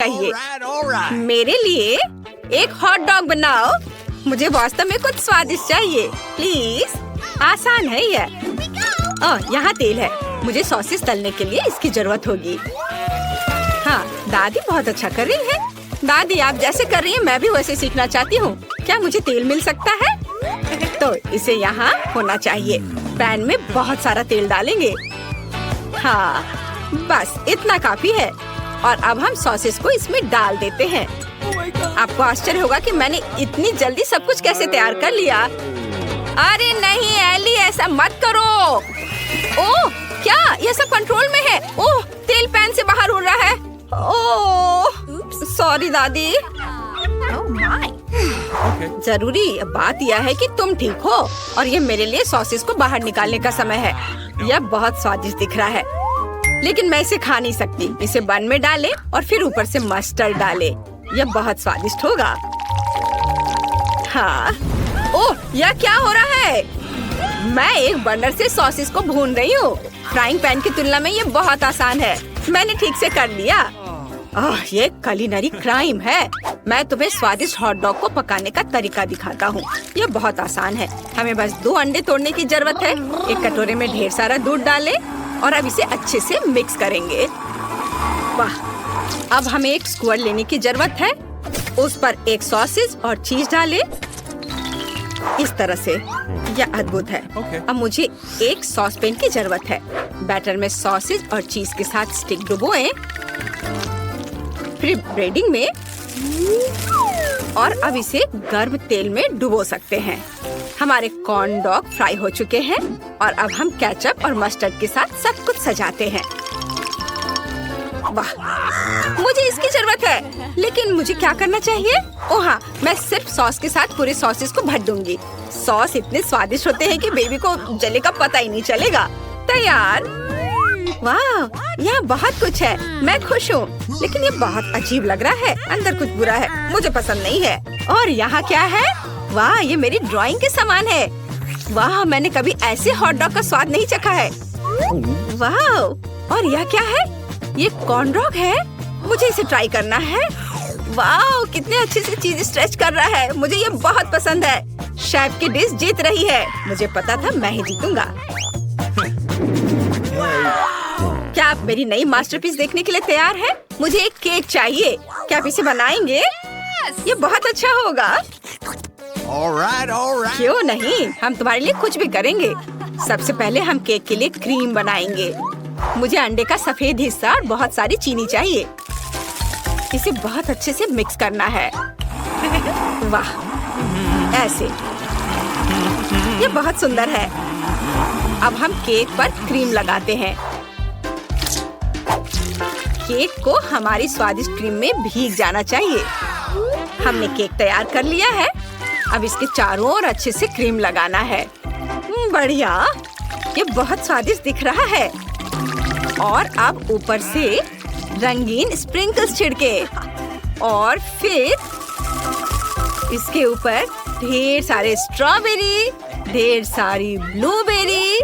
चाहिए। मेरे लिए एक हॉट डॉग बनाओ। मुझे वास्तव में कुछ स्वादिष्ट चाहिए, प्लीज। आसान है ये। ओह, यहाँ तेल है। मुझे सॉसेस तलने के लिए इसकी जरूरत होगी। हाँ, दादी बहुत अच्छा कर रही है। दादी, आप जैसे कर रही हैं मैं भी वैसे सीखना चाहती हूँ। क्या मुझे तेल मिल सकता है? तो इसे यहाँ होना चाहिए। पैन में बहुत सारा तेल डालेंगे। हाँ, बस इतना काफी है। और अब हम सॉसेस को इसमें डाल देते हैं। आपको आश्चर्य होगा कि मैंने इतनी जल्दी सब कुछ कैसे तैयार कर लिया। अरे नहीं एली, ऐसा मत करो। ओह, क्या ये सब कंट्रोल में है? ओह, तेल पैन से बाहर उड़ रहा है। ओह, सॉरी दादी। जरूरी बात यह है कि तुम ठीक हो और ये मेरे लिए सॉसेस को बाहर निकालने का समय है। यह बहुत स्वादिष्ट दिख रहा है, लेकिन मैं इसे खा नहीं सकती। इसे बन में डालें और फिर ऊपर से मस्टर्ड डालें। यह बहुत स्वादिष्ट होगा। हाँ, ओह, यह क्या हो रहा है? मैं एक बर्नर से सॉसेस को भून रही हूँ। फ्राइंग पैन की तुलना में ये बहुत आसान है। मैंने ठीक से कर लिया। ओह, ये कुलिनरी क्राइम है। मैं तुम्हें स्वादिष्ट हॉट डॉग को पकाने का तरीका दिखाता हूँ। ये बहुत आसान है। हमें बस 2 अंडे तोड़ने की जरूरत है। एक कटोरे में ढेर सारा दूध डालें और अब इसे अच्छे से मिक्स करेंगे। वाह, अब हमें एक स्क्वायर लेने की जरूरत है। उस पर एक सॉसेज और चीज डालें। इस तरह से। यह अद्भुत है। अब मुझे एक सॉस पैन की जरूरत है। बैटर में सॉसेज और चीज के साथ स्टिक डुबोएं, फिर ब्रेडिंग में, और अब इसे गर्म तेल में डुबो सकते हैं। हमारे कॉर्न डॉग फ्राई हो चुके हैं और अब हम केचप और मस्टर्ड के साथ सब कुछ सजाते हैं। वाह, मुझे इसकी जरूरत है, लेकिन मुझे क्या करना चाहिए? ओह हाँ, मैं सिर्फ सॉस के साथ पूरे सॉसेस को भर दूंगी। सॉस इतने स्वादिष्ट होते हैं कि बेबी को जले का पता ही नहीं चलेगा। तैयार। वाह, यहाँ बहुत कुछ है। मैं खुश हूँ, लेकिन ये बहुत अजीब लग रहा है। अंदर कुछ बुरा है, मुझे पसंद नहीं है। और यहाँ क्या है? वाह, ये मेरी ड्राइंग के समान है। वाह, मैंने कभी ऐसे हॉट डॉग का स्वाद नहीं चखा है। वाह, और यह क्या है? ये कॉर्न डॉग है। मुझे इसे ट्राई करना है। वाह, कितने अच्छे से चीज स्ट्रेच कर रहा है। मुझे ये बहुत पसंद है। शेफ की डिश जीत रही है। मुझे पता था मैं ही जीतूंगा। क्या आप मेरी नई मास्टरपीस देखने के लिए तैयार हैं? मुझे एक केक चाहिए। क्या आप इसे बनाएंगे? ये बहुत अच्छा होगा। क्यों नहीं, हम तुम्हारे लिए कुछ भी करेंगे। सबसे पहले हम केक के लिए क्रीम बनाएंगे। मुझे अंडे का सफेद हिस्सा और बहुत सारी चीनी चाहिए। इसे बहुत अच्छे से मिक्स करना है। वाह, ऐसे। ये बहुत सुंदर है। अब हम केक पर क्रीम लगाते हैं। केक को हमारी स्वादिष्ट क्रीम में भीग जाना चाहिए। हमने केक तैयार कर लिया है। अब इसके चारों ओर अच्छे से क्रीम लगाना है। बढ़िया, ये बहुत स्वादिष्ट दिख रहा है। और अब ऊपर से रंगीन स्प्रिंकल्स छिड़के और फिर इसके ऊपर ढेर सारे स्ट्रॉबेरी, ढेर सारी ब्लूबेरी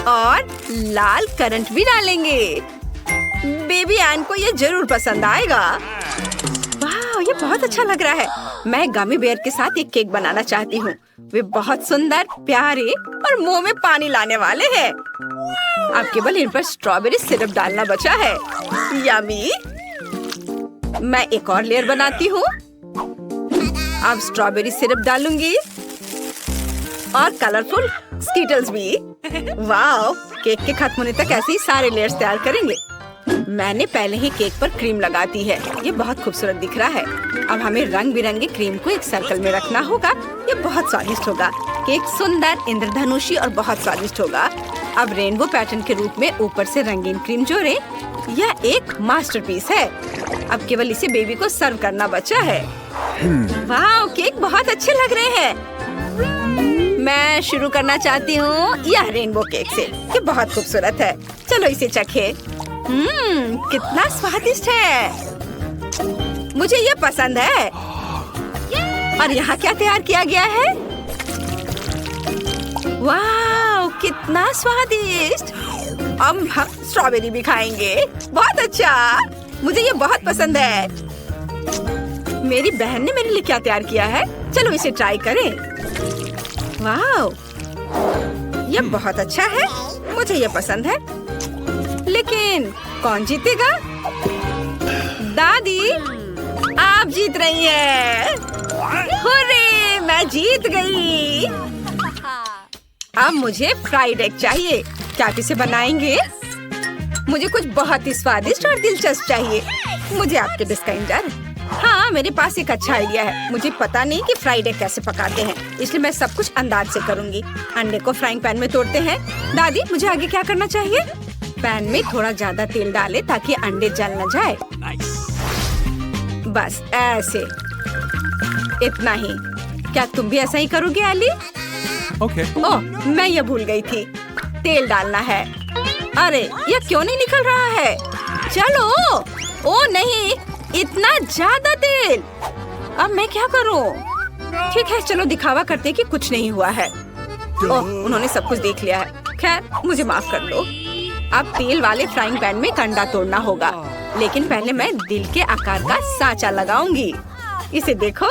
और लाल करंट भी डालेंगे। बेबी एन को ये जरूर पसंद आएगा। वाह, ये बहुत अच्छा लग रहा है। मैं गमी बेयर के साथ एक केक बनाना चाहती हूँ। वे बहुत सुंदर, प्यारे और मुंह में पानी लाने वाले हैं। अब केवल इन पर स्ट्रॉबेरी सिरप डालना बचा है। यम्मी। मैं एक और लेयर बनाती हूँ। अब स्ट्रॉबेरी सिरप डालूंगी और कलरफुल स्कीटल्स भी। वाह, केक के खत्म होने तक ऐसे ही सारे लेयर्स तैयार करेंगे। मैंने पहले ही केक पर क्रीम लगा दी है। ये बहुत खूबसूरत दिख रहा है। अब हमें रंग बिरंगे क्रीम को एक सर्कल में रखना होगा। ये बहुत स्वादिष्ट होगा। केक सुंदर, इंद्रधनुषी और बहुत स्वादिष्ट होगा। अब रेनबो पैटर्न के रूप में ऊपर से रंगीन क्रीम जोड़ें। यह एक मास्टरपीस है। अब केवल इसे बेबी को सर्व करना बचा है। वाह, केक बहुत अच्छे लग रहे हैं। मैं शुरू करना चाहती हूँ यह रेनबो केक से। ये बहुत खूबसूरत है। चलो इसे चखें। कितना स्वादिष्ट है। मुझे ये पसंद है। और यहाँ क्या तैयार किया गया है? वाह, कितना स्वादिष्ट। अब हम स्ट्रॉबेरी भी खाएंगे। बहुत अच्छा। मुझे ये बहुत पसंद है। मेरी बहन ने मेरे लिए क्या तैयार किया है, चलो इसे ट्राई करें। वाह, ये बहुत अच्छा है, मुझे ये पसंद है। लेकिन कौन जीतेगा? दादी, आप जीत रही हैं। हुर्रे, मैं जीत गई। अब मुझे फ्राइड एग चाहिए। क्या आप इसे बनाएंगे? मुझे कुछ बहुत ही स्वादिष्ट और दिलचस्प चाहिए। मुझे आपके डिश का इंतजार है। हाँ, मेरे पास एक अच्छा आइडिया है। मुझे पता नहीं कि फ्राइड एग कैसे पकाते हैं, इसलिए मैं सब कुछ अंदाज से करूंगी। अंडे को फ्राइंग पैन में तोड़ते हैं। दादी, मुझे आगे क्या करना चाहिए? पैन में थोड़ा ज्यादा तेल डालें ताकि अंडे जल न जाए। बस ऐसे, इतना ही। क्या तुम भी ऐसा ही करोगे एली? ओह, मैं ये भूल गई थी। तेल डालना है। अरे, ये क्यों नहीं निकल रहा है? चलो। ओ नहीं, इतना ज्यादा तेल। अब मैं क्या करूं? ठीक है, चलो दिखावा करते कि कुछ नहीं हुआ है। ओह, उन्होंने सब कुछ देख लिया है। खैर, मुझे माफ कर दो। अब तेल वाले फ्राइंग पैन में अंडा तोड़ना होगा, लेकिन पहले मैं दिल के आकार का सांचा लगाऊंगी। इसे देखो,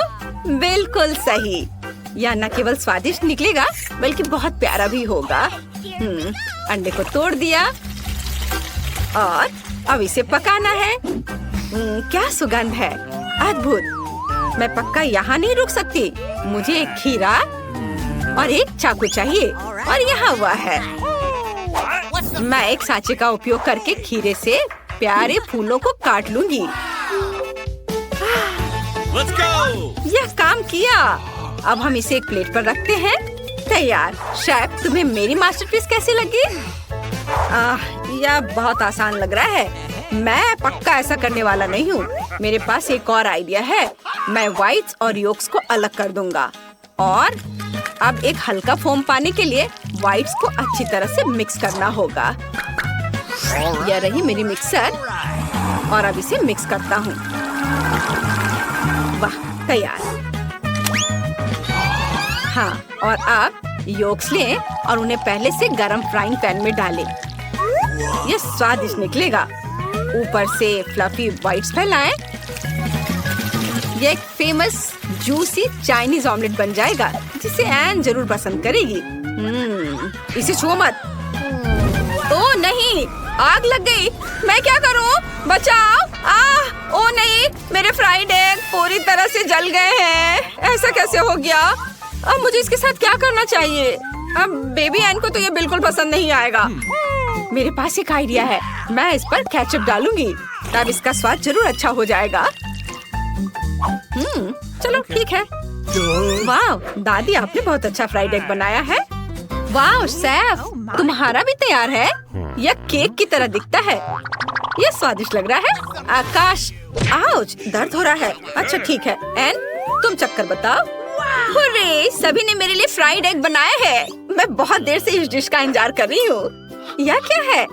बिल्कुल सही। यह न केवल स्वादिष्ट निकलेगा बल्कि बहुत प्यारा भी होगा। अंडे को तोड़ दिया और अब इसे पकाना है। क्या सुगंध है, अद्भुत। मैं पक्का यहाँ नहीं रुक सकती। मुझे एक खीरा और एक चाकू चाहिए, और यहाँ हुआ है। मैं एक सांचे का उपयोग करके खीरे से प्यारे फूलों को काट लूंगी। Let's go! यह काम किया। अब हम इसे एक प्लेट पर रखते हैं। तैयार। शेफ, तुम्हें मेरी मास्टरपीस कैसी लगी? यह बहुत आसान लग रहा है। मैं पक्का ऐसा करने वाला नहीं हूँ। मेरे पास एक और आइडिया है। मैं व्हाइट्स और योक्स को अलग कर दूंगा, और अब एक हल्का फोम पाने के लिए व्हाइट्स को अच्छी तरह से मिक्स करना होगा। यह रही मेरी मिक्सर, और अब इसे मिक्स करता हूँ। वाह, तैयार। हाँ, और अब योक्स लें और उन्हें पहले से गरम फ्राइंग पैन में डालें। यह स्वादिष्ट निकलेगा। ऊपर से फ्लफी व्हाइट्स फैलाएं। यह एक फेमस जूसी चाइनीज ऑमलेट बन जाएगा, जिसे एन जरूर पसंद करेगी। इसे छुओ मत। ओ नहीं, आग लग गई। मैं क्या करूं? बचाओ! ओ नहीं, मेरे फ्राइड एग पूरी तरह से जल गए हैं। ऐसा कैसे हो गया? अब मुझे इसके साथ क्या करना चाहिए? अब बेबी एन को तो ये बिल्कुल पसंद नहीं आएगा। मेरे पास एक आइडिया है। मैं इस पर केचप डालूंगी, तब इसका स्वाद जरूर अच्छा हो जाएगा। चलो ठीक है। वाह, दादी, आपने बहुत अच्छा फ्राइड एग बनाया है। वाह शेफ, तुम्हारा भी तैयार है। यह केक की तरह दिखता है। यह स्वादिष्ट लग रहा है। आकाश, आउच, दर्द हो रहा है। अच्छा ठीक है। एन, तुम चक्कर बताओ। हुर्रे, सभी ने मेरे लिए फ्राइड एग बनाया है। मैं बहुत देर से इस डिश का इंतजार कर रही हूँ। यह क्या है?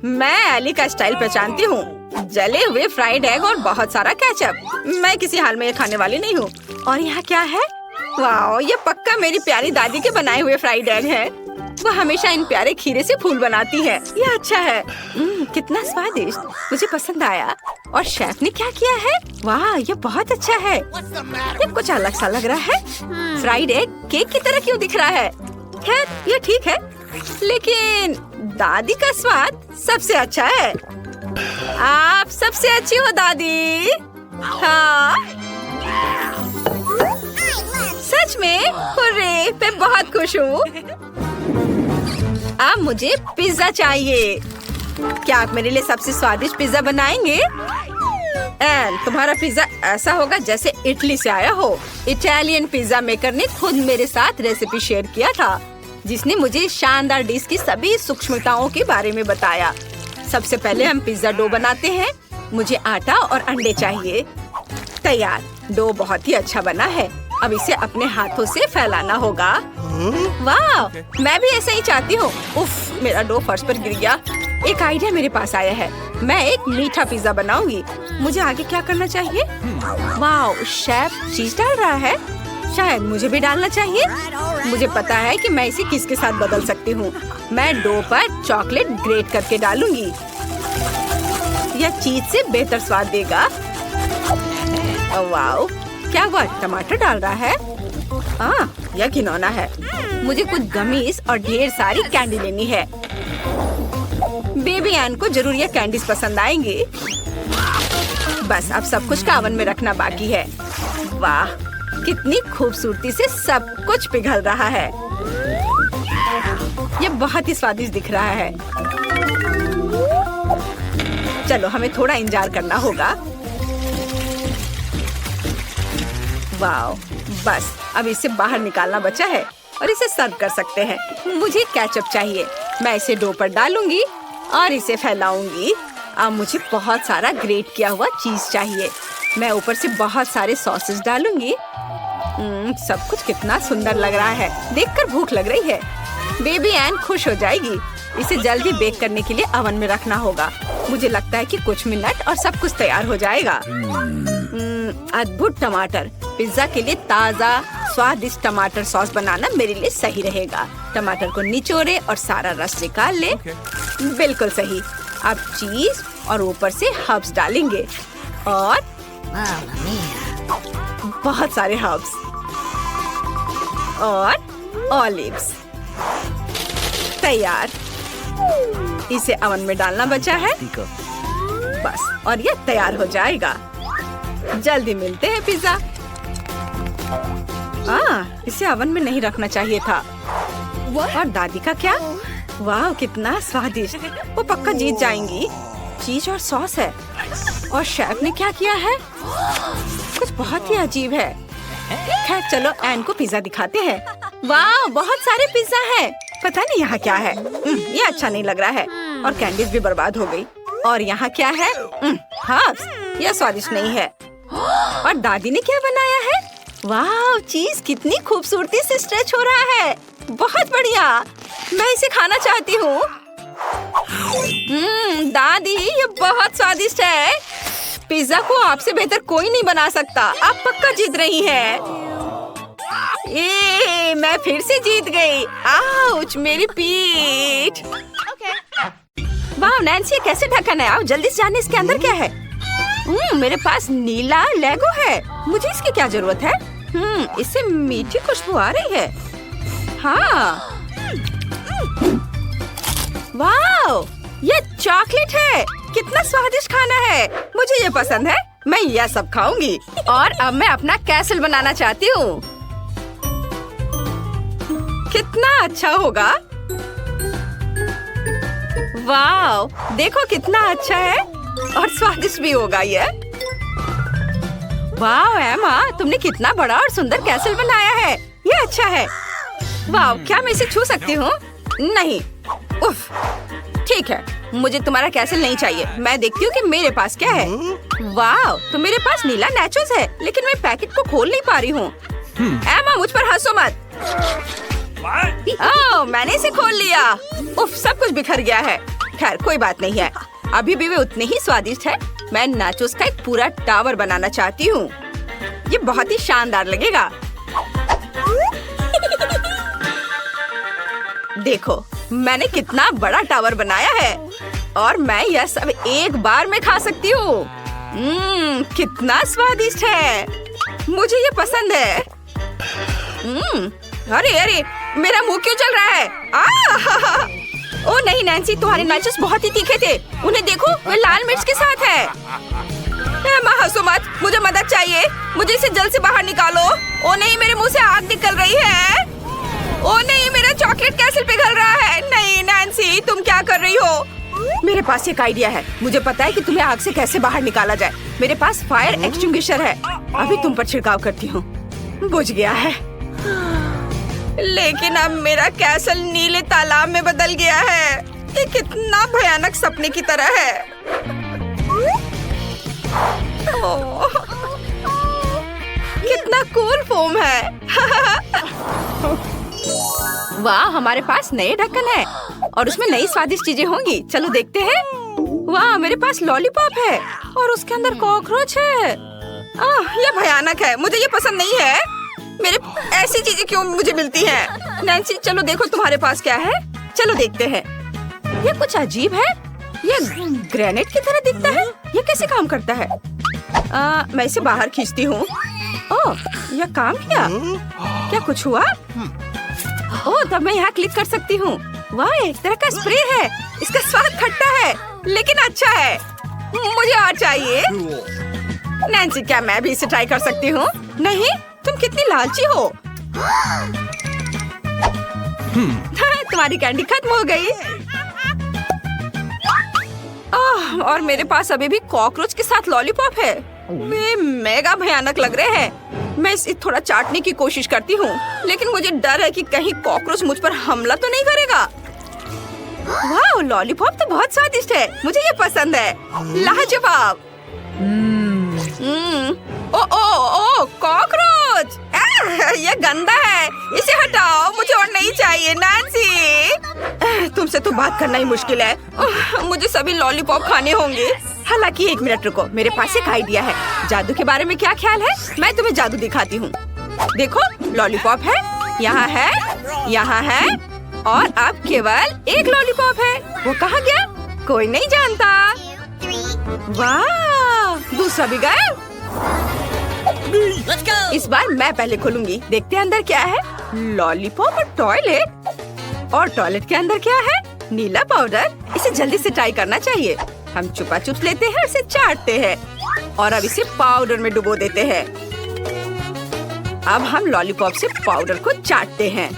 मैं एली का स्टाइल पहचानती हूँ। जले हुए फ्राइड एग और बहुत सारा केचप। मैं किसी हाल में ये खाने वाली नहीं हूँ। और यहाँ क्या है? वाह, ये पक्का मेरी प्यारी दादी के बनाए हुए फ्राइड एग है। वो हमेशा इन प्यारे खीरे से फूल बनाती है। यह अच्छा है। कितना स्वादिष्ट, मुझे पसंद आया। और शेफ ने क्या किया है? वाह, ये बहुत अच्छा है। ये कुछ अलग सा लग रहा है। फ्राइड एग केक की तरह क्यों दिख रहा है? खैर, ये ठीक है, लेकिन दादी का स्वाद सबसे अच्छा है। आप सबसे अच्छी हो दादी। हाँ, सच में? हुर्रे, मैं बहुत खुश हूँ। अब मुझे पिज्जा चाहिए। क्या आप मेरे लिए सबसे स्वादिष्ट पिज्जा बनाएंगे? एन, तुम्हारा पिज्जा ऐसा होगा जैसे इटली से आया हो। इटालियन पिज्जा मेकर ने खुद मेरे साथ रेसिपी शेयर किया था, जिसने मुझे शानदार डिश की सभी सूक्ष्मताओं के बारे में बताया। सबसे पहले हम पिज्जा डो बनाते हैं। मुझे आटा और अंडे चाहिए। तैयार। डो बहुत ही अच्छा बना है। अब इसे अपने हाथों से फैलाना होगा। वाह, मैं भी ऐसा ही चाहती हूँ। उफ, मेरा डो फर्श पर गिर गया। एक आइडिया मेरे पास आया है। मैं एक मीठा पिज्जा बनाऊंगी। मुझे आगे क्या करना चाहिए? वाह, शेफ चीज डाल रहा है। शायद मुझे भी डालना चाहिए। मुझे पता है कि मैं इसे किसके साथ बदल सकती हूँ। मैं डो पर चॉकलेट ग्रेट करके डालूंगी। यह चीज से बेहतर स्वाद देगा। वाओ, क्या हुआ? टमाटर डाल रहा है? यह घिनौना है। मुझे कुछ गमीज और ढेर सारी कैंडी लेनी है। बेबी एन को जरूर यह कैंडीज पसंद आएंगी। बस अब सब कुछ का ओवन में रखना बाकी है। वाह, कितनी खूबसूरती से सब कुछ पिघल रहा है। यह बहुत ही स्वादिष्ट दिख रहा है। चलो हमें थोड़ा इंतजार करना होगा। वाह, बस अब इसे बाहर निकालना बचा है और इसे सर्व कर सकते हैं। मुझे केचप चाहिए। मैं इसे डो पर डालूंगी और इसे फैलाऊंगी। अब मुझे बहुत सारा ग्रेट किया हुआ चीज चाहिए। मैं ऊपर से बहुत सारे सॉसेस डालूंगी। सब कुछ कितना सुंदर लग रहा है। देखकर भूख लग रही है। बेबी एन खुश हो जाएगी। इसे जल्दी बेक करने के लिए ओवन में रखना होगा। मुझे लगता है कि कुछ मिनट और सब कुछ तैयार हो जाएगा। अद्भुत टमाटर। पिज्जा के लिए ताज़ा स्वादिष्ट टमाटर सॉस बनाना मेरे लिए सही रहेगा। टमाटर को निचोड़े और सारा रस निकाल ले। बिल्कुल सही। अब चीज और ऊपर से हर्ब्स डालेंगे और बहुत सारे हर्ब्स और ऑलिव्स। तैयार। इसे ओवन में डालना बचा है। बस, और यह तैयार हो जाएगा। जल्दी मिलते हैं पिज्जा। इसे ओवन में नहीं रखना चाहिए था। और दादी का क्या? वाह, कितना स्वादिष्ट। वो पक्का जीत जाएंगी। चीज और सॉस है। और शेफ ने क्या किया है? कुछ बहुत ही अजीब है। खैर चलो एन को पिज्जा दिखाते हैं। वाह, बहुत सारे पिज्जा हैं। पता नहीं यहाँ क्या है। ये अच्छा नहीं लग रहा है। और कैंडीज भी बर्बाद हो गई। और यहाँ क्या है? हर्ब्स। यह स्वादिष्ट नहीं है। और दादी ने क्या बनाया है? वाह, चीज कितनी खूबसूरती से स्ट्रेच हो रहा है। बहुत बढ़िया। मैं इसे खाना चाहती हूँ। दादी, ये बहुत स्वादिष्ट है। पिज्जा को आपसे बेहतर कोई नहीं बना सकता। आप पक्का जीत रही हैं। मैं फिर से जीत गई। आउच, मेरी पीठ। वाह नैन्सी, कैसे ढक्कन है? आओ जल्दी से जाने इसके अंदर क्या है। मेरे पास नीला लेगो है। मुझे इसकी क्या जरूरत है? इससे मीठी खुशबू आ रही है। हाँ, वाह, ये चॉकलेट है। कितना स्वादिष्ट खाना है। मुझे ये पसंद है। मैं यह सब खाऊंगी। और अब मैं अपना कैसल बनाना चाहती हूँ। कितना अच्छा होगा। वाह, देखो कितना अच्छा है और स्वादिष्ट भी होगा ये। वाह एमा, तुमने कितना बड़ा और सुंदर कैसल बनाया है। ये अच्छा है। वाह, क्या मैं इसे छू सकती हूँ? नहीं। उफ, ठीक है, मुझे तुम्हारा कैसल नहीं चाहिए। मैं देखती हूँ कि मेरे पास क्या है। वाह, तो मेरे पास नीला नाचोस है, लेकिन मैं पैकेट को खोल नहीं पा रही हूँ। एमा, मुझ पर हंसो मत। ओह, मैंने इसे खोल लिया। उफ, सब कुछ बिखर गया है। खैर कोई बात नहीं है। अभी भी वे उतने ही स्वादिष्ट है। मैं नाचोस का एक पूरा टावर बनाना चाहती हूँ। ये बहुत ही शानदार लगेगा। देखो, मैंने कितना बड़ा टावर बनाया है और मैं यह सब एक बार में खा सकती हूँ। कितना स्वादिष्ट है। मुझे ये पसंद है। अरे अरे, मेरा मुंह क्यों जल रहा है? ओ नहीं नैन्सी, तुम्हारे नाचोस बहुत ही तीखे थे। उन्हें देखो, वे लाल मिर्च के साथ है। माँ हंसो मत, मुझे मदद चाहिए। मुझे इसे जल्द से बाहर निकालो। ओ नहीं, मेरे मुंह से आग निकल रही है। ओ नहीं, मेरा चॉकलेट कैसल पिघल रहा है। नहीं नैन्सी, तुम क्या कर रही हो? मेरे पास एक आइडिया है। मुझे पता है कि तुम्हें आग से कैसे बाहर निकाला जाए। मेरे पास फायर एक्सटिंग्विशर है। अभी तुम पर छिड़काव करती हूँ। बुझ गया है। लेकिन अब मेरा कैसल नीले तालाब में बदल गया है। ये कितना भयानक सपने की तरह है। कितना कूल फोम है। वाह, हमारे पास नए ढक्कन है और उसमें नई स्वादिष्ट चीजें होंगी। चलो देखते हैं। वाह, मेरे पास लॉलीपॉप है और उसके अंदर कॉकरोच है। ये भयानक है। मुझे ये पसंद नहीं है। मेरे ऐसी चीजें क्यों मुझे मिलती हैं? नैन्सी, चलो देखो तुम्हारे पास क्या है। चलो देखते हैं। ये कुछ अजीब है। ये ग्रेनेड की तरह दिखता है। ये कैसे काम करता है? मैं इसे बाहर खींचती हूँ। ओह, यह काम किया। क्या कुछ हुआ? ओह, तब मैं यहाँ क्लिक कर सकती हूँ। वाह, एक तरह का स्प्रे है। इसका स्वाद खट्टा है लेकिन अच्छा है। मुझे और चाहिए। नैन्सी, क्या मैं भी इसे ट्राई कर सकती हूँ? नहीं, तुम कितनी लालची हो। तुम्हारी कैंडी खत्म हो गई। और मेरे पास अभी भी कॉकरोच के साथ लॉलीपॉप है। वे मेगा भयानक लग रहे हैं। मैं इसे थोड़ा चाटने की कोशिश करती हूँ, लेकिन मुझे डर है कि कहीं कॉकरोच मुझ पर हमला तो नहीं करेगा। वाह, लॉलीपॉप तो बहुत स्वादिष्ट है। मुझे ये पसंद है। लाजवाब। ओ ओ ओ, कॉकरोच! ये गंदा है। इसे हटाओ। मुझे और नहीं चाहिए। नैन्सी, तुमसे तो बात करना ही मुश्किल है। मुझे सभी लॉलीपॉप खाने होंगे। हालांकि 1 मिनट रुको, मेरे पास एक आइडिया है। जादू के बारे में क्या ख्याल है? मैं तुम्हें जादू दिखाती हूँ। देखो, लॉलीपॉप है, यहाँ है और अब केवल एक लॉलीपॉप है। वो कहाँ गया? कोई नहीं जानता। वाह, दूसरा भी गायब। इस बार मैं पहले खोलूंगी। देखते हैं अंदर क्या है। लॉलीपॉप और टॉयलेट। और टॉयलेट के अंदर क्या है? नीला पाउडर। इसे जल्दी से ट्राई करना चाहिए। हम चुपा चुप लेते हैं, इसे चाटते हैं और अब इसे पाउडर में डुबो देते हैं। अब हम लॉलीपॉप से पाउडर को चाटते हैं।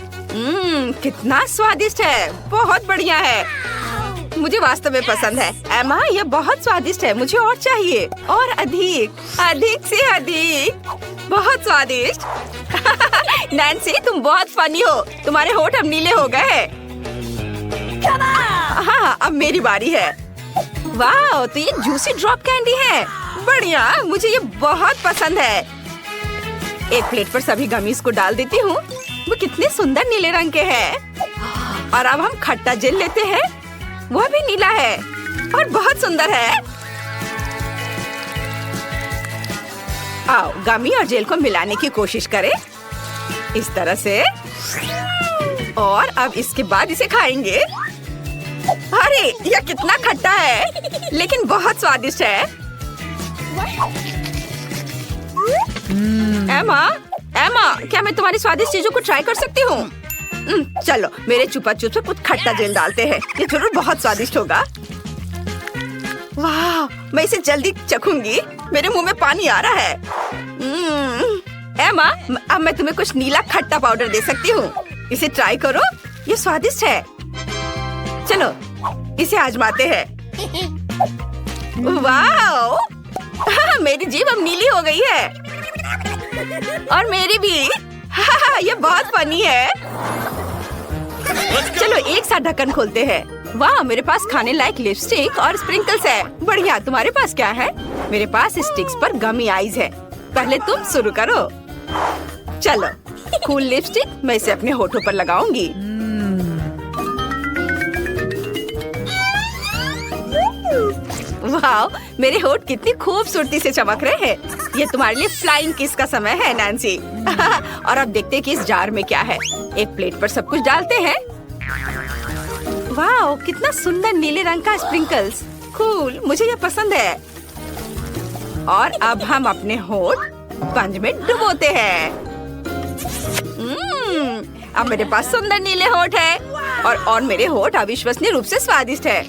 कितना स्वादिष्ट है। बहुत बढ़िया है। मुझे वास्तव में पसंद है। एमा, यह बहुत स्वादिष्ट है। मुझे और चाहिए, और अधिक से अधिक। बहुत स्वादिष्ट। नैन्सी, तुम बहुत फनी हो। तुम्हारे होठ अब नीले हो गए हैं। हाँ, अब मेरी बारी है। वाह, तो ये जूसी ड्रॉप कैंडी है। बढ़िया, मुझे ये बहुत पसंद है। एक प्लेट पर सभी गमीज को डाल देती हूँ। वो कितने सुंदर नीले रंग के हैं। और अब हम खट्टा जेल लेते हैं। वह भी नीला है और बहुत सुंदर है। आओ, गमी और जेल को मिलाने की कोशिश करें। इस तरह से। और अब इसके बाद इसे खाएंगे। अरे, यह कितना खट्टा है लेकिन बहुत स्वादिष्ट है। एमा, क्या मैं तुम्हारी स्वादिष्ट चीजों को ट्राई कर सकती हूँ? चलो, मेरे चुपा चुप से कुछ खट्टा जेल डालते हैं। ये जरूर बहुत स्वादिष्ट होगा। वाह, मैं इसे जल्दी चखूंगी। मेरे मुंह में पानी आ रहा है। एमा, अब मैं तुम्हें कुछ नीला खट्टा पाउडर दे सकती हूँ। इसे ट्राई करो। ये स्वादिष्ट है। चलो, इसे आजमाते हैं। वाह, मेरी जीभ अब नीली हो गई है। और मेरी भी। ये बहुत फनी है। चलो, एक साथ ढक्कन खोलते हैं। वाह, मेरे पास खाने लायक लिपस्टिक और स्प्रिंकल्स है। बढ़िया, तुम्हारे पास क्या है? मेरे पास स्टिक्स पर गमी आइज है। पहले तुम शुरू करो। चलो, कूल लिपस्टिक मैं इसे अपने होठों पर लगाऊंगी। वाह, मेरे होठ कितनी खूबसूरती से चमक रहे हैं। ये तुम्हारे लिए फ्लाइंग किस का समय है, नैन्सी। और अब देखते हैं कि इस जार में क्या है। एक प्लेट पर सब कुछ डालते हैं। वाह, कितना सुंदर नीले रंग का स्प्रिंकल्स। कूल, मुझे ये पसंद है। और अब हम अपने होठ स्पंज में डुबोते हैं। अब मेरे पास सुंदर नीले होठ है और मेरे होठ अविश्वसनीय रूप से स्वादिष्ट है।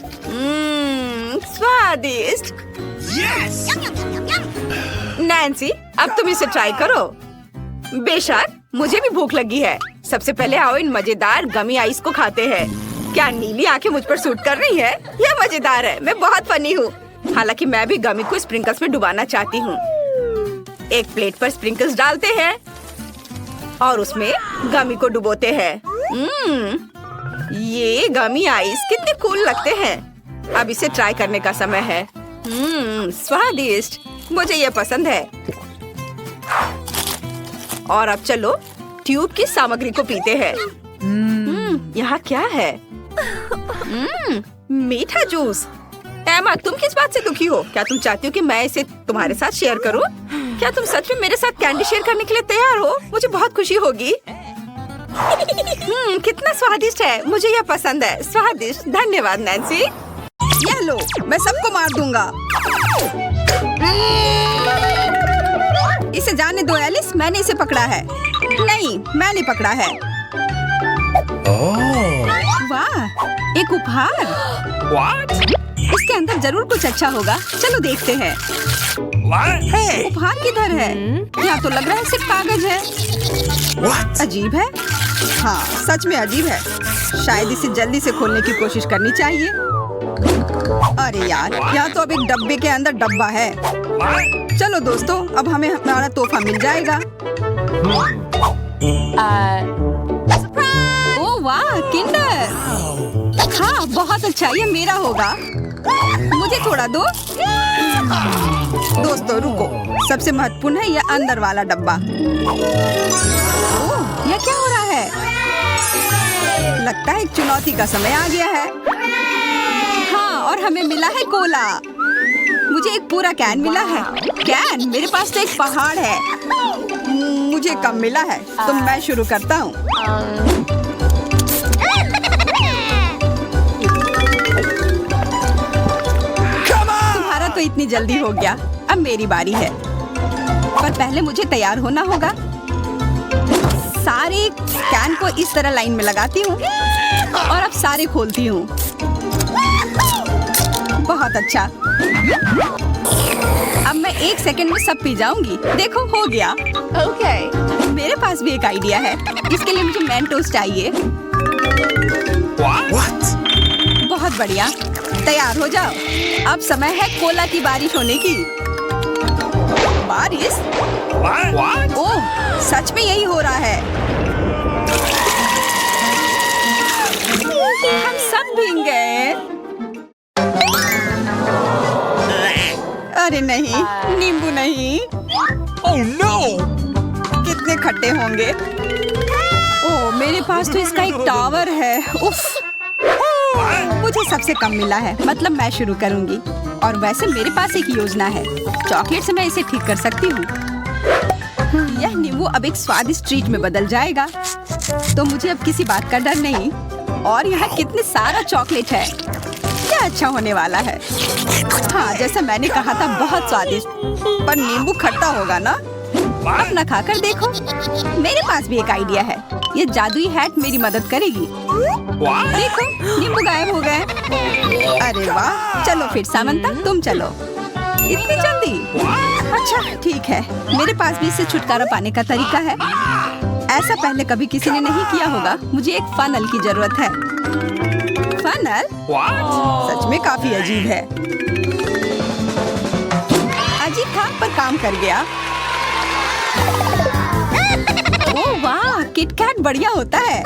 स्वादिष्ट। नैन्सी, अब तुम इसे ट्राई करो। बेशक, मुझे भी भूख लगी है। सबसे पहले आओ इन मजेदार गमी आइस को खाते हैं। क्या नीली आंखें मुझ पर सूट कर रही है? यह मजेदार है। मैं बहुत फनी हूँ। हालांकि मैं भी गमी को स्प्रिंकल्स में डुबाना चाहती हूँ। एक प्लेट पर स्प्रिंकल्स डालते हैं और उसमें गमी को डुबोते हैं। ये गमी आइस कितने कूल लगते हैं। अब इसे ट्राई करने का समय है। स्वादिष्ट, मुझे ये पसंद है। और अब चलो ट्यूब की सामग्री को पीते हैं। यहाँ क्या है? मीठा जूस। एमा, तुम किस बात से दुखी हो? क्या तुम चाहती हो कि मैं इसे तुम्हारे साथ शेयर करूं? क्या तुम सच में मेरे साथ कैंडी शेयर करने के लिए तैयार हो? मुझे बहुत खुशी होगी। कितना स्वादिष्ट है। मुझे यह पसंद है। स्वादिष्ट। धन्यवाद नैन्सी। यह लो, मैं सबको मार दूंगा। इसे जाने दो एलिस, मैंने इसे पकड़ा है। नहीं, मैंने पकड़ा है। वाह, एक उपहार। इसके अंदर जरूर कुछ अच्छा होगा। चलो देखते हैं। उपहार किधर है? यहाँ तो लग रहा है सिर्फ कागज है। अजीब है। हाँ, सच में अजीब है। शायद इसे जल्दी से खोलने की कोशिश करनी चाहिए। अरे यार, यहाँ तो अब एक डब्बे के अंदर डब्बा है। चलो दोस्तों, अब हमें हमारा तोहफा मिल जाएगा। ओह वाह, किंडर। हाँ, बहुत अच्छा, ये मेरा होगा। मुझे थोड़ा दो। दोस्तों रुको, सबसे महत्वपूर्ण है यह अंदर वाला डब्बा। ओह, यह क्या हो रहा है? लगता है एक चुनौती का समय आ गया है। हाँ, और हमें मिला है कोला। मुझे एक पूरा कैन मिला है। कैन? मेरे पास तो एक पहाड़ है। मुझे कम मिला है, तो मैं शुरू करता हूँ। तुम्हारा तो इतनी जल्दी हो गया। अब मेरी बारी है, पर पहले मुझे तैयार होना होगा। सारे कैन को इस तरह लाइन में लगाती हूँ और अब सारे खोलती हूँ। बहुत अच्छा। अब मैं 1 सेकंड में सब पी जाऊंगी। देखो, हो गया। ओके। मेरे पास भी एक आइडिया है। इसके लिए मुझे मेंटोस चाहिए। What? बहुत बढ़िया, तैयार हो जाओ। अब समय है कोला की बारिश होने की। बारिश? What? ओह, सच में यही हो रहा है। हम सब भीग गए। अरे नहीं, नींबू नहीं। Oh no! कितने खट्टे होंगे। ओह, मेरे पास तो इसका एक टावर है। उफ, मुझे सबसे कम मिला है। मतलब मैं शुरू करूंगी। और वैसे मेरे पास एक योजना है। चॉकलेट से मैं इसे ठीक कर सकती हूँ। यह नींबू अब एक स्वादिष्ट ट्रीट में बदल जाएगा। तो मुझे अब किसी बात का डर नहीं। और यहाँ कितने सारा चॉकलेट है। क्या अच्छा होने वाला है। हाँ, जैसा मैंने कहा था, बहुत स्वादिष्ट। पर नींबू खट्टा होगा ना? अपना खाकर देखो। मेरे पास भी एक आइडिया है। ये जादुई हैट मेरी मदद करेगी। देखो, नींबू गायब हो गए। अरे वाह, चलो फिर सामंता, तुम चलो। इतनी जल्दी? अच्छा, ठीक है। मेरे पास भी इससे छुटकारा पाने का तरीका है। ऐसा पहले कभी किसी ने नहीं किया होगा। मुझे एक फनल की जरूरत है। फनल? सच में काफी अजीब है। अजीब था, पर काम कर गया। ओह वाह, किटकैट बढ़िया होता है।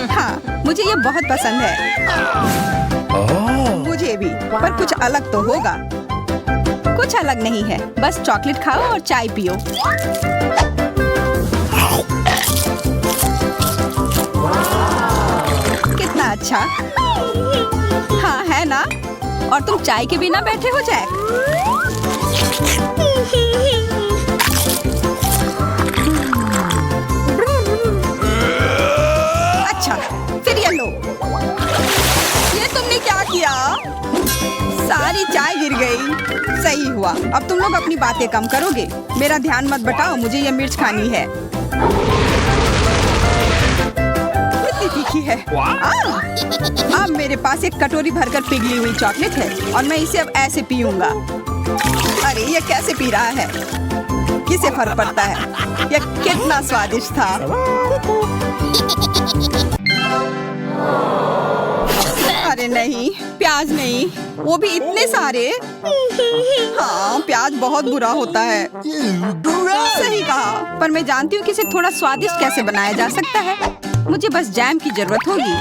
हाँ, मुझे ये बहुत पसंद है। मुझे भी, पर कुछ अलग तो होगा। कुछ अलग नहीं है, बस चॉकलेट खाओ और चाय पियो। कितना अच्छा। हाँ, है ना? और तुम चाय के बिना बैठे हो जैक? अच्छा, फिर ये लो। ये तुमने क्या किया? सारी चाय गिर गई। सही हुआ। अब तुम लोग अपनी बातें कम करोगे। मेरा ध्यान मत बटाओ, मुझे ये मिर्च खानी है। कितनी तीखी है। अब मेरे पास एक कटोरी भरकर पिघली हुई चॉकलेट है और मैं इसे अब ऐसे पीऊंगा। अरे ये कैसे पी रहा है? किसे फर्क पड़ता है? यह कितना स्वादिष्ट था। अरे नहीं, प्याज नहीं, वो भी इतने सारे। हाँ, प्याज बहुत बुरा होता है। सही कहा, पर मैं जानती हूँ कि इसे थोड़ा स्वादिष्ट कैसे बनाया जा सकता है। मुझे बस जैम की जरूरत होगी।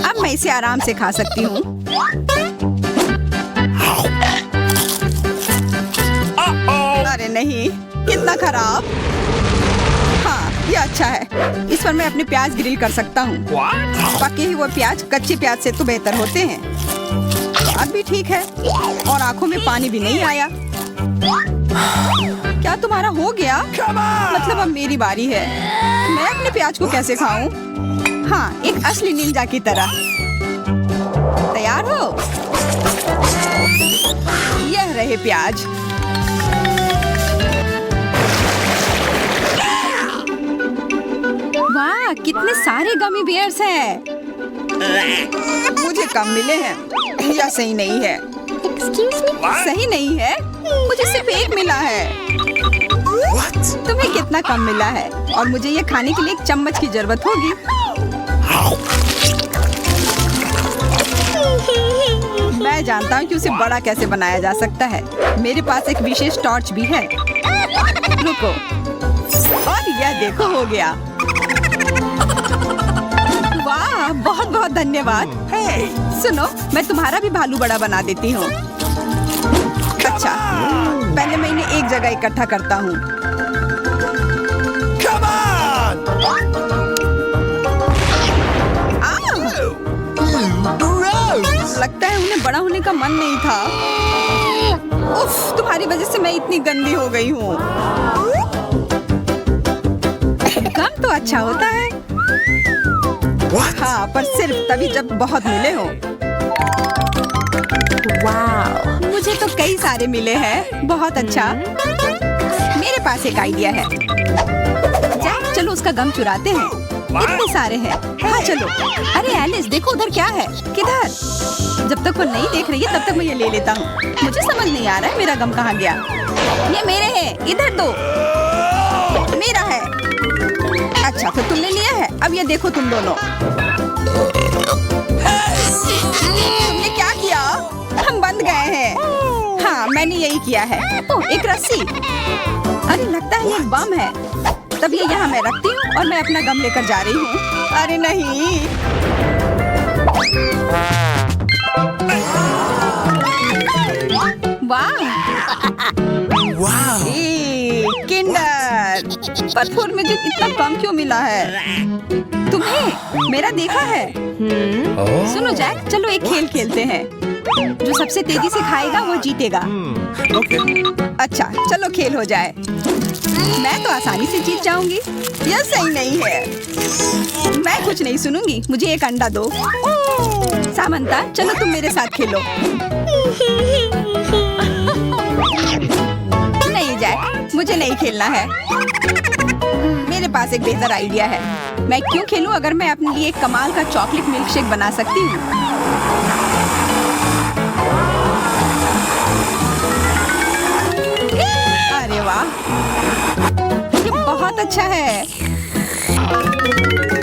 अब मैं इसे आराम से खा सकती हूँ। अरे नहीं, कितना खराब। हाँ, ये अच्छा है। इस पर मैं अपने प्याज ग्रिल कर सकता हूँ। पके हुए प्याज कच्चे प्याज से तो बेहतर होते हैं। स्वाद भी ठीक है और आंखों में पानी भी नहीं आया। क्या तुम्हारा हो गया? मतलब अब मेरी बारी है। मैं अपने प्याज को कैसे खाऊं? हाँ, एक असली निंजा की तरह। तैयार हो? यह रहे प्याज। वाह, कितने सारे गमी बियर्स हैं। मुझे कम मिले हैं या सही नहीं है? सही नहीं है, मुझे सिर्फ एक मिला है। तुम्हें कितना कम मिला है? और मुझे ये खाने के लिए एक चम्मच की जरूरत होगी। मैं जानता हूँ कि उसे बड़ा कैसे बनाया जा सकता है। मेरे पास एक विशेष टॉर्च भी है। रुको, और यह देखो, हो गया। वाह, बहुत बहुत धन्यवाद। सुनो, मैं तुम्हारा भी भालू बड़ा बना देती हूँ। अच्छा, पहले मैं इन्हें एक जगह इकट्ठा करता हूँ। लगता है उन्हें बड़ा होने का मन नहीं था। उफ, तुम्हारी वजह से मैं इतनी गंदी हो गई हूँ। कम तो अच्छा होता है। हाँ, पर सिर्फ तभी जब बहुत मिले हो। वाह, मुझे तो कई सारे मिले हैं। बहुत अच्छा। मेरे पास एक आइडिया है। जैक, चलो उसका गम चुराते हैं। इतने सारे हैं। हाँ चलो। अरे एलिस, देखो उधर क्या है। किधर? जब तक वो नहीं देख रही है तब तक मैं ये ले लेता हूँ। मुझे समझ नहीं आ रहा है मेरा गम कहाँ गया। ये मेरे हैं, इधर दो। मेरा है। अच्छा, तो तुमने लिया है। अब ये देखो तुम दोनों। तुमने क्या किया? हम बंद गए हैं। हाँ, मैंने यही किया है। ओह, एक रस्सी। अरे लगता है ये बम है। तब ये यहाँ मैं रखती हूँ और मैं अपना गम लेकर जा रही हूँ। अरे नहीं। वाह, किंडर। पर फूड मुझे इतना कम क्यों मिला है? तुम्हें मेरा देखा है? सुनो जैक, चलो एक खेल खेलते हैं। जो सबसे तेजी से खाएगा वो जीतेगा। अच्छा, चलो खेल हो जाए। मैं तो आसानी से जीत जाऊंगी। यह सही नहीं है। मैं कुछ नहीं सुनूंगी। मुझे एक अंडा दो। सामंता, चलो तुम मेरे साथ खेलो। नहीं जैक, मुझे नहीं खेलना है। मेरे पास एक बेहतर आइडिया है। मैं क्यों खेलूं अगर मैं अपने लिए एक कमाल का चॉकलेट मिल्क शेक बना सकती हूँ। अरे वाह, ये बहुत अच्छा है।